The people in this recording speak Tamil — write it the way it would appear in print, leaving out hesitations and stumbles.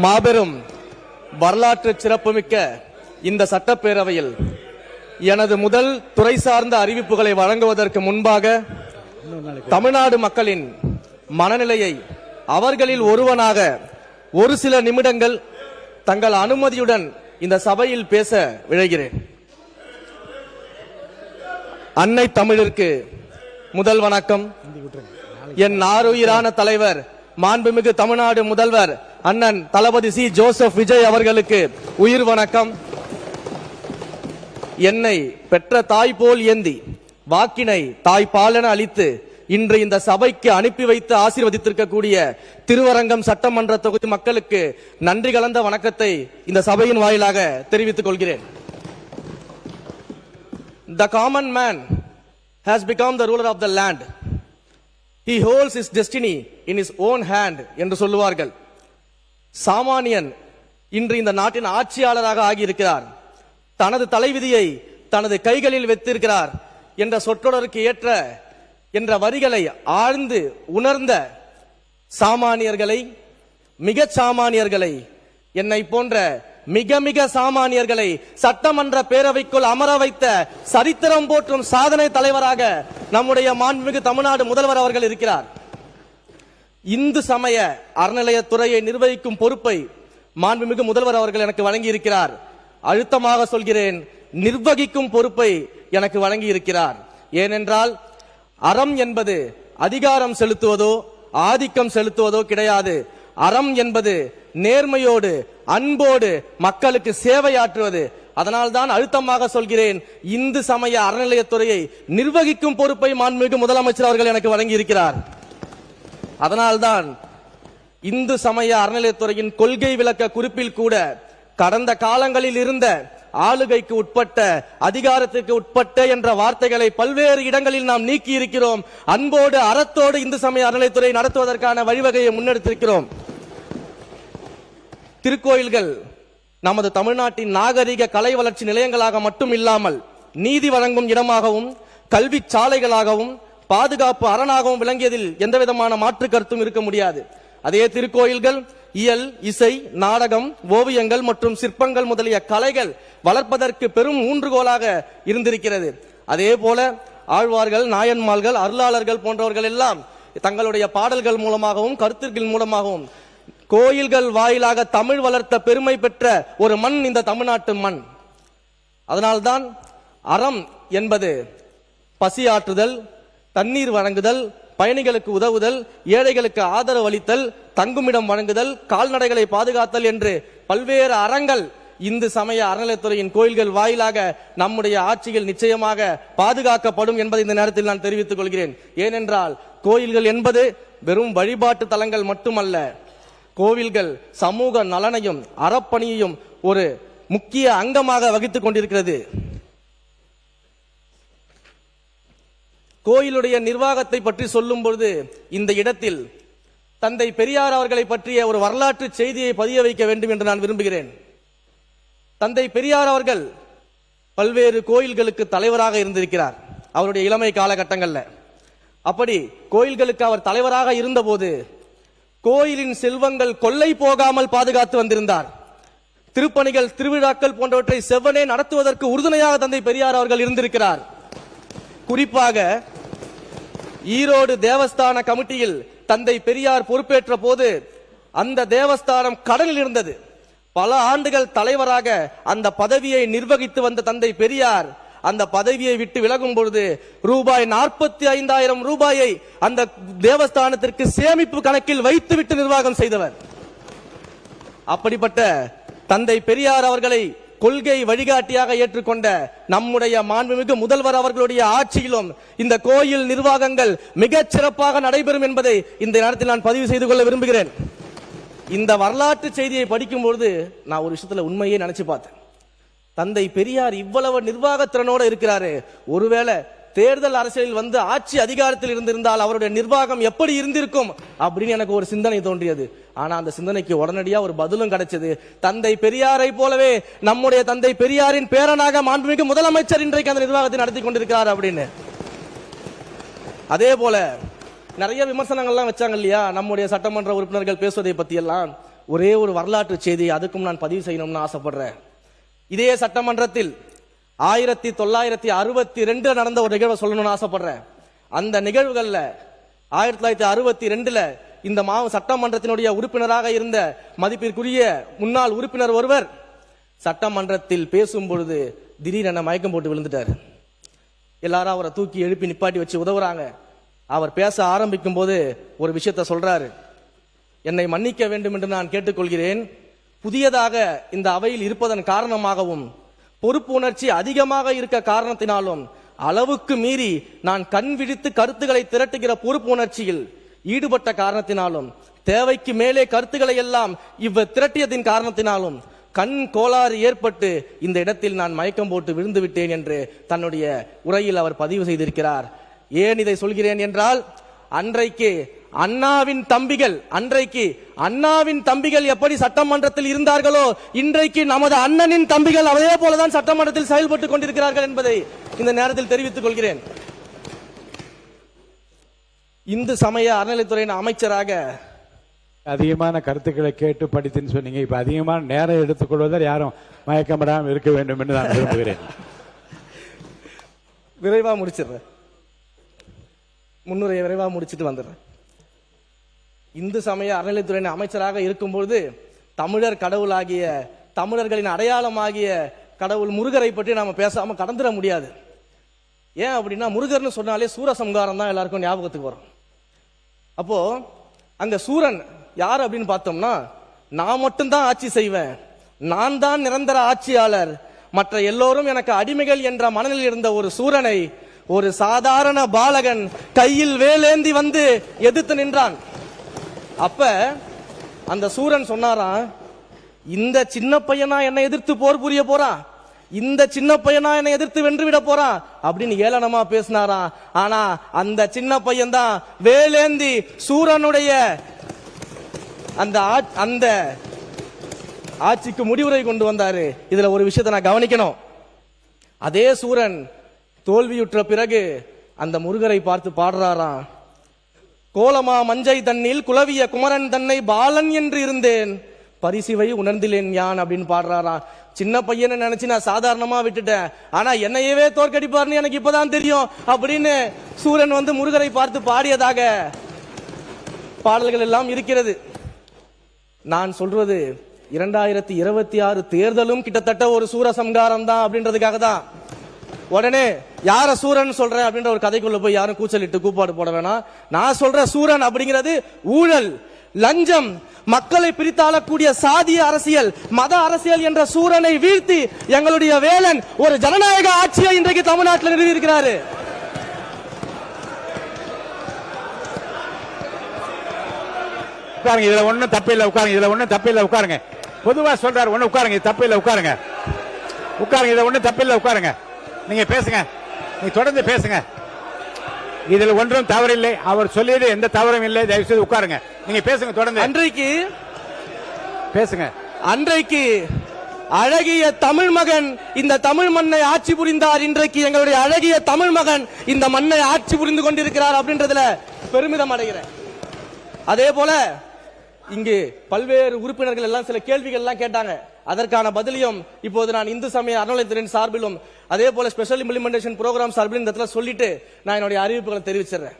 மாபெரும் வரலாற்று சிறப்புமிக்க இந்த சட்டப்பேரவையில் எனது முதல் துறை சார்ந்த அறிவிப்புகளை வழங்குவதற்கு முன்பாக தமிழ்நாடு மக்களின் மனநிலையை அவர்களில் ஒருவனாக ஒரு சில நிமிடங்கள் தங்கள் அனுமதியுடன் இந்த சபையில் பேச விழைகிறேன். அன்னை தமிழிற்கு முதல் வணக்கம். என் ஆருயிரான தலைவர் மாண்புமிகு தமிழ்நாடு முதல்வர் அண்ணன் தளபதி சி ஜோசப் விஜய் அவர்களுக்கு உயிர் வணக்கம். என்னை பெற்ற தாய் போல் ஏந்தி வாக்கினை தாய் பாலென அளித்து இன்று இந்த சபைக்கு அனுப்பி வைத்து ஆசீர்வதித்திருக்கக்கூடிய திருவரங்கம் சட்டமன்ற தொகுதி மக்களுக்கு நன்றி கலந்த வணக்கத்தை இந்த சபையின் வாயிலாக தெரிவித்துக் கொள்கிறேன். The common man has become the ruler of the land. He holds his destiny in his own hand என்று சொல்லுவார்கள். சாமானியன் இன்று இந்த நாட்டின் ஆட்சியாளராக ஆகியிருக்கிறார். தனது தலைவிதியை தனது கைகளில் வைத்திருக்கிறார் என்ற சொற்றொடருக்கு ஏற்ற என்ற வரிகளை ஆழ்ந்து உணர்ந்த சாமானியர்களை, மிக சாமானியர்களை, என்னை போன்ற மிக மிக சாமானியர்களை சட்டமன்ற பேரவைக்குள் அமர வைத்த சரித்திரம் போற்றும் சாதனை தலைவராக நம்முடைய மாண்புமிகு தமிழ்நாடு முதல்வர் அவர்கள் இருக்கிறார். இந்து சமய அறநிலையத்துறையை நிர்வகிக்கும் பொறுப்பை மாண்புமிகு முதல்வர் அவர்கள் எனக்கு வழங்கி இருக்கிறார். அழுத்தமாக சொல்கிறேன், நிர்வகிக்கும் பொறுப்பை எனக்கு வழங்கி இருக்கிறார். ஏனென்றால் அறம் என்பது அதிகாரம் செலுத்துவதோ ஆதிக்கம் செலுத்துவதோ கிடையாது. அறம் என்பது நேர்மையோடு அன்போடு மக்களுக்கு சேவையாற்றுவது. அதனால்தான் அழுத்தமாக சொல்கிறேன், இந்து சமய அறநிலையத்துறையை நிர்வகிக்கும் பொறுப்பை மாண்புமிகு முதலமைச்சர் அவர்கள் எனக்கு வழங்கி இருக்கிறார். அதனால்தான் இந்து சமய அறநிலையத்துறையின் கொள்கை விளக்க குறிப்பில் கூட கடந்த காலங்களில் இருந்த ஆளுகைக்கு உட்பட்ட, அதிகாரத்திற்கு உட்பட்ட என்ற வார்த்தைகளை பல்வேறு இடங்களில் நாம் நீக்கி இருக்கிறோம். அன்போடு அறத்தோடு இந்து சமய அறநிலையத்துறை நடத்துவதற்கான வழிவகையை முன்னெடுத்திருக்கிறோம். திருக்கோயில்கள் நமது தமிழ்நாட்டின் நாகரிக கலை வளர்ச்சி நிலையங்களாக மட்டும் இல்லாமல் நீதி வழங்கும் இடமாகவும் கல்வி சாலைகளாகவும் பாதுகாப்பு அரணாகவும் விளங்கியதில் எந்தவிதமான மாற்று கருத்தும் இருக்க முடியாது. அதே திருக்கோயில்கள் இயல், இசை, நாடகம், ஓவியங்கள் மற்றும் சிற்பங்கள் முதலிய கலைகள் வளர்ப்பதற்கு பெரும் ஊன்றுகோலாக இருந்திருக்கிறது. அதே போல ஆழ்வார்கள், நாயன்மார்கள், அருளாளர்கள் போன்றவர்கள் எல்லாம் தங்களுடைய பாடல்கள் மூலமாகவும் கருத்துக்கள் மூலமாகவும் கோயில்கள் வாயிலாக தமிழ் வளர்த்த பெருமை பெற்ற ஒரு மண் இந்த தமிழ்நாட்டு மண். அதனால்தான் அறம் என்பது பசியாற்றுதல், தண்ணீர் வழங்குதல், பயணிகளுக்கு உதவுதல், ஏழைகளுக்கு ஆதரவு அளித்தல், தங்குமிடம் வழங்குதல், கால்நடைகளை பாதுகாத்தல் என்று பல்வேறு அறங்கள் இந்து சமய அறநிலையத்துறையின் கோயில்கள் வாயிலாக நம்முடைய ஆட்சியில் நிச்சயமாக பாதுகாக்கப்படும் என்பதை இந்த நேரத்தில் நான் தெரிவித்துக் கொள்கிறேன். ஏனென்றால் கோயில்கள் என்பது வெறும் வழிபாட்டு தலங்கள் மட்டுமல்ல. கோவில்கள் சமூக நலனையும் அறப்பணியையும் ஒரு முக்கிய அங்கமாக வகித்துக் கொண்டிருக்கிறது. கோயிலுடைய நிர்வாகத்தை பற்றி சொல்லும் பொழுது இந்த இடத்தில் தந்தை பெரியார் அவர்களை பற்றிய ஒரு வரலாற்று செய்தியை பதிய வைக்க வேண்டும் என்று நான் விரும்புகிறேன். தந்தை பெரியார் அவர்கள் பல்வேறு கோயில்களுக்கு தலைவராக இருந்திருக்கிறார் அவருடைய இளமை காலகட்டங்களில். அப்படி கோயில்களுக்கு அவர் தலைவராக இருந்தபோது கோயிலின் செல்வங்கள் கொள்ளை போகாமல் பாதுகாத்து வந்திருந்தார். திருப்பணிகள், திருவிழாக்கள் போன்றவற்றை செவ்வனே நடத்துவதற்கு உறுதுணையாக தந்தை பெரியார் அவர்கள் இருந்திருக்கிறார். குறிப்பாக ஈரோடு தேவஸ்தான கமிட்டியில் தந்தை பெரியார் பொறுப்பேற்ற போது அந்த தேவஸ்தானம் கடனில் இருந்தது. பல ஆண்டுகள் தலைவராக அந்த பதவியை நிர்வகித்து வந்த தந்தை பெரியார் அந்த பதவியை விட்டு விலகும் பொழுது ரூபாய் 45,000 ரூபாயை அந்த தேவஸ்தானத்திற்கு சேமிப்பு கணக்கில் வைத்துவிட்டு நிர்வாகம் செய்தவர். அப்படிப்பட்ட தந்தை பெரியார் அவர்களை கொள்கை வழிகாட்டியாக ஏற்றுக்கொண்ட நம்முடைய மாண்புமிகு முதல்வர் அவர்களுடைய ஆட்சியிலும் இந்த கோயில் நிர்வாகங்கள் மிகச் சிறப்பாக நடைபெறும் என்பதை இந்த நேரத்தில் நான் பதிவு செய்து கொள்ள விரும்புகிறேன். இந்த வரலாற்று செய்தியை படிக்கும் பொழுது நான் ஒரு விஷயத்துல உண்மையே நினைச்சு பார்த்தேன். தந்தை பெரியார் இவ்வளவு நிர்வாகத்திறனோடு இருக்கிறாரு, ஒருவேளை தேர்தல் அரசியலில் வந்து ஆட்சி அதிகாரத்தில் இருந்திருந்தால் அவருடைய நிர்வாகம் எப்படி இருந்திருக்கும் அப்படின்னு எனக்கு ஒரு சிந்தனை தோன்றியது. ஆனா அந்த சிந்தனைக்கு உடனடியா ஒரு பதிலும் கிடைச்சது. தந்தை பெரியாரை போலவே நம்முடைய தந்தை பெரியாரின் பேரனாக மாண்புமிகு முதலமைச்சர் இன்றைக்கு அந்த நிர்வாகத்தை நடத்தி கொண்டிருக்கிறார் அப்படின்னு. அதே போல நிறைய விமர்சனங்கள்லாம் வச்சாங்க இல்லையா நம்முடைய சட்டமன்ற உறுப்பினர்கள் பேசுவதை பத்தி எல்லாம். ஒரே ஒரு வரலாற்று செய்தி அதுக்கும் நான் பதிவு செய்யணும்னு ஆசைப்படுறேன். இதே சட்டமன்றத்தில் 1962 நடந்த ஒரு நிகழ்வை சொல்லணும்னு ஆசைப்படுறேன். அந்த நிகழ்வுகள்ல 1962 இந்த சட்டமன்றத்தினுடைய உறுப்பினராக இருந்த மதிப்பிற்குரிய முன்னாள் உறுப்பினர் ஒருவர் சட்டமன்றத்தில் பேசும் பொழுது திடீரென மயக்கம் போட்டு விழுந்துட்டார். எல்லாரும் அவரை தூக்கி எழுப்பி நிப்பாட்டி வச்சு உதவுறாங்க. அவர் பேச ஆரம்பிக்கும் போது ஒரு விஷயத்த சொல்றாரு. என்னை மன்னிக்க வேண்டும் என்று நான் கேட்டுக்கொள்கிறேன். புதியதாக இந்த அவையில் இருப்பதன் காரணமாகவும் பொறுப்பு உணர்ச்சி அதிகமாக இருக்க காரணத்தினாலும் அளவுக்கு மீறி நான் கண் விழித்து கருத்துக்களை திரட்டுகிற பொறுப்பு உணர்ச்சியில் ஈடுபட்ட காரணத்தினாலும் தேவைக்கு மேலே கருத்துக்களை எல்லாம் திரட்டியதின் காரணத்தினாலும் கண் கோளாறு ஏற்பட்டு இந்த இடத்தில் நான் மயக்கம் போட்டு விழுந்து விட்டேன் என்று தன்னுடைய உரையில் அவர் பதிவு செய்திருக்கிறார். ஏன் இதை சொல்கிறேன் என்றால், அன்றைக்கு அண்ணாவின் தம்பிகள் எப்படி சட்டமன்றத்தில் இருந்தார்களோ இன்றைக்கு நமது அண்ணனின் தம்பிகள் அதே போலதான் சட்டமன்றத்தில் செயல்பட்டுக் கொண்டிருக்கிறார்கள் என்பதை இந்த நேரத்தில் தெரிவித்துக் கொள்கிறேன். இந்து சமய அறநிலைத்துறையின் அமைச்சராக அதிகமான கருத்துக்களை கேட்டு படித்துன்னு சொன்னீங்க. இப்ப அதிகமான நேரம் எடுத்துக்கொள்வதால் யாரும் மயக்கப்படாமல் இருக்க வேண்டும் என்று நான் விரும்புகிறேன். விரைவா முடிச்சிடுறேன், முன்னுரையை விரைவா முடிச்சுட்டு வந்துடுறேன். இந்து சமய அறநிலைத்துறையின் அமைச்சராக இருக்கும்போது தமிழர் கடவுளாகிய தமிழர்களின் அடையாளமாகிய கடவுள் முருகரை பற்றி நாம பேசாம கடந்துட முடியாது. ஏன் அப்படின்னா, முருகர்னு சொன்னாலே சூரசம்ஹாரம் தான் எல்லாருக்கும் ஞாபகத்துக்கு வரும். அப்போ அங்க சூரன் யார் அப்படின்னு பார்த்தோம்னா, நான் மட்டும்தான் ஆட்சி செய்வேன், நான் தான் நிரந்தர ஆட்சியாளர், மற்ற எல்லோரும் எனக்கு அடிமைகள் என்ற மனநிலையில் இருந்த ஒரு சூரனை ஒரு சாதாரண பாலகன் கையில் வேலேந்தி வந்து எதிர்த்து நின்றான். அப்ப அந்த சூரன் சொன்னாராம், இந்த சின்ன பையனா என்னை எதிர்த்து போர் புரிய போறான், இந்த சின்ன பையனா என்னை எதிர்த்து வென்று விட போறான் அப்படின்னு ஏளனமா பேசினாராம். ஆனா அந்த சின்ன பையன் தான் வேலேந்தி சூரனுடைய அந்த ஆட்சிக்கு முடிவுரை கொண்டு வந்தாரு. இதுல ஒரு விஷயத்தை நான் கவனிக்கணும். அதே சூரன் தோல்வியுற்ற பிறகு அந்த முருகரை பார்த்து பாடுறாராம், கோலமா மஞ்சை தன்னில் குலவிய குமரன் தன்னை பாலன் என்று இருந்தேன், பரிசிவை உணர்ந்திலேன் யான் அப்படின்னு பாடுறாராம். சின்ன பையனை நினைச்சு நான் சாதாரணமா விட்டுட்டேன், ஆனா என்னையவே தோற்கடிப்பார்னு எனக்கு இப்பதான் தெரியும் அப்படின்னு சூரன் வந்து முருகரை பார்த்து பாடியதாக பாடல்கள் எல்லாம் இருக்கிறது. நான் சொல்றது 2026 தேர்தலும் கிட்டத்தட்ட ஒரு சூரசம்ஹாரம் தான் அப்படின்றதுக்காக தான். உடனே யார சூரன் சொல்றேன் அப்படின்ற ஒரு கதைக்குள்ள போய் யாரும் கூச்சலிட்டு கூப்பாடு போட வேணாம். நான் சொல்ற சூரன் அப்படிங்கிறது ஊழல், லஞ்சம், மக்களை பிரித்தாளக்கூடிய சாதிய அரசியல், மத அரசியல் என்ற சூரனை வீழ்த்தி எங்களுடைய வேலன் ஒரு ஜனநாயக ஆட்சியை இன்றைக்கு தமிழ்நாட்டில் நிறுவியிருக்கிறாரு. உட்காருங்க, இதுல ஒண்ணும் தப்பில்லை, உட்காருங்க, இதுல ஒண்ணும் தப்பில்லை, உட்காருங்க. பொதுவா சொல்றாரு, ஒண்ணு உட்காருங்க, தப்பில்லை, உட்காருங்க, உட்காருங்க, இதுல ஒண்ணும் தப்பில்லை, உட்காருங்க. நீங்க பேசுங்க, நீங்க தொடர்ந்து பேசுங்க, இதுல ஒன்றும் தவறில்லை, அவர் சொல்லியது எந்த தவறும் இல்லை, தயவு செய்து உட்காருங்க, நீங்க பேசுங்க தொடர்ந்து. அன்றைக்கு பேசுங்க. அன்றைக்கு அழகிய தமிழ் மகன் இந்த தமிழ் மண்ணை ஆட்சி புரிந்தார், இன்றைக்கு எங்களுடைய அழகிய தமிழ் மகன் இந்த மண்ணை ஆட்சி புரிந்து கொண்டிருக்கிறார் அப்படின்றதுல பெருமிதம் அடைகிறேன். அதே போல இங்கு பல்வேறு உறுப்பினர்கள் எல்லாம் சில கேள்விகள் எல்லாம் கேட்டாங்க. அதற்கான பதிலையும் இப்போது நான் இந்து சமய அறநிலையத்துறையின் சார்பிலும் அதே போல ஸ்பெஷல் இம்ப்ளிமெண்டேஷன் ப்ரோக்ராம் சார்பிலும் இந்த இடத்துல சொல்லிட்டு நான் என்னுடைய அறிவிப்புகளை தெரிவிச்சிடுறேன்.